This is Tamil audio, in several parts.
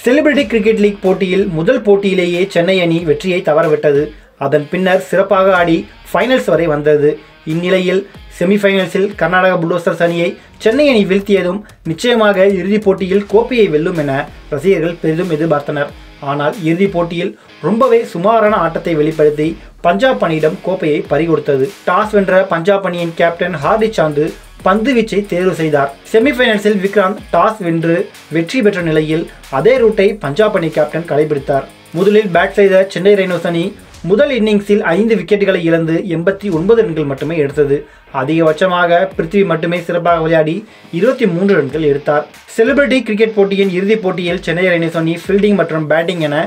செலிபிரிட்டி கிரிக்கெட் லீக் போட்டியில் முதல் போட்டியிலேயே சென்னை அணி வெற்றியை தவறவிட்டது. அதன் பின்னர் சிறப்பாக ஆடி ஃபைனல்ஸ் வரை வந்தது. இந்நிலையில் செமிஃபைனல்ஸில் கர்நாடக புல்டோசர்ஸ் அணியை சென்னை அணி வீழ்த்தியதும் நிச்சயமாக இறுதிப் போட்டியில் கோப்பையை வெல்லும் என ரசிகர்கள் பெரிதும் எதிர்பார்த்தனர். ஆனால் இறுதிப் போட்டியில் ரொம்பவே சுமாரான ஆட்டத்தை வெளிப்படுத்தி பஞ்சாப் அணியிடம் கோப்பையை பறிகொடுத்தது. டாஸ் வென்ற பஞ்சாப் அணியின் கேப்டன் ஹார்திக் சாந்து பந்து வீச்சை தேர்வு செய்தார். செமிஃபைனல்ஸில் விக்ராந்த் டாஸ் வென்று வெற்றி பெற்ற நிலையில் அதே ரூட்டை பஞ்சாப் அணி கேப்டன் கடைபிடித்தார். முதலில் பேட் செய்த சென்னை ரைனோஸ் அணி முதல் இன்னிங்ஸில் 5 விக்கெட்டுகளை இழந்து 89 ரன்கள் மட்டுமே எடுத்தது. அதிகபட்சமாக பிருத்வி மட்டுமே சிறப்பாக விளையாடி 23 ரன்கள் எடுத்தார். செலிபிரிட்டி கிரிக்கெட் போட்டியின் இறுதிப் போட்டியில் சென்னை ரைனோஸ் அணி ஃபீல்டிங் மற்றும் பேட்டிங் என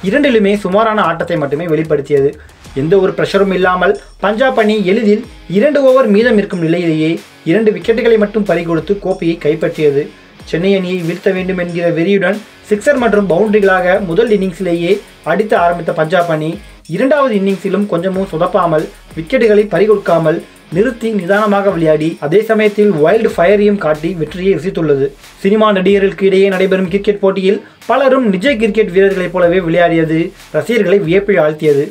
இரண்டிலுமே சுமாரான ஆட்டத்தை மட்டுமே வெளிப்படுத்தியது. எந்த ஒரு பிரஷரும் இல்லாமல் பஞ்சாப் அணி எளிதில் 2 ஓவர் மீதம் இருக்கும் நிலையிலேயே 2 விக்கெட்டுகளை மட்டும் பறிகொடுத்து கோப்பையை கைப்பற்றியது. சென்னை அணியை வீழ்த்த வேண்டும் என்கிற வெறியுடன் சிக்ஸர் மற்றும் பவுண்டரிகளாக முதல் இன்னிங்ஸிலேயே அடித்து ஆரம்பித்த பஞ்சாப் அணி இரண்டாவது இன்னிங்ஸிலும் கொஞ்சமும் சொதப்பாமல் விக்கெட்டுகளை பறிகொடுக்காமல் நிறுத்தி நிதானமாக விளையாடி அதே சமயத்தில் வைல்டு ஃபயரையும் காட்டி வெற்றியை ருசித்துள்ளது. சினிமா நடிகர்களுக்கு இடையே நடைபெறும் கிரிக்கெட் போட்டியில் பலரும் நிஜ கிரிக்கெட் வீரர்களைப் போலவே விளையாடியது ரசிகர்களை வியப்பில் ஆழ்த்தியது.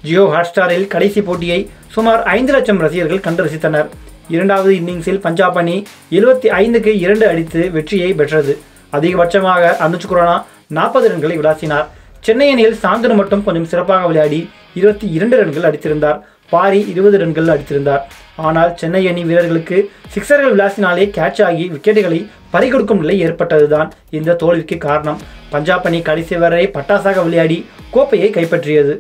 ஜியோ ஹாட்ஸ்டாரில் கடைசி போட்டியை சுமார் 5 லட்சம் ரசிகர்கள் கண்டு ரசித்தனர். இரண்டாவது இன்னிங்ஸில் பஞ்சாப் அணி 75க்கு 2 அடித்து வெற்றியை பெற்றது. அதிகபட்சமாக அனுஜ் குரானா 40 ரன்களை விளாசினார். சென்னை அணியில் சாந்தனு மட்டும் கொஞ்சம் சிறப்பாக விளையாடி 22 ரன்கள் அடித்திருந்தார். பாரி 20 ரன்கள் அடித்திருந்தார். ஆனால் சென்னை அணி வீரர்களுக்கு சிக்ஸர்கள் விளாசினாலே கேட்ச் ஆகி விக்கெட்டுகளை பறிகொடுக்கும் நிலை ஏற்பட்டதுதான் இந்த தோல்விக்கு காரணம். பஞ்சாப் அணி கடைசி வரை பட்டாசாக விளையாடி கோப்பையை கைப்பற்றியது.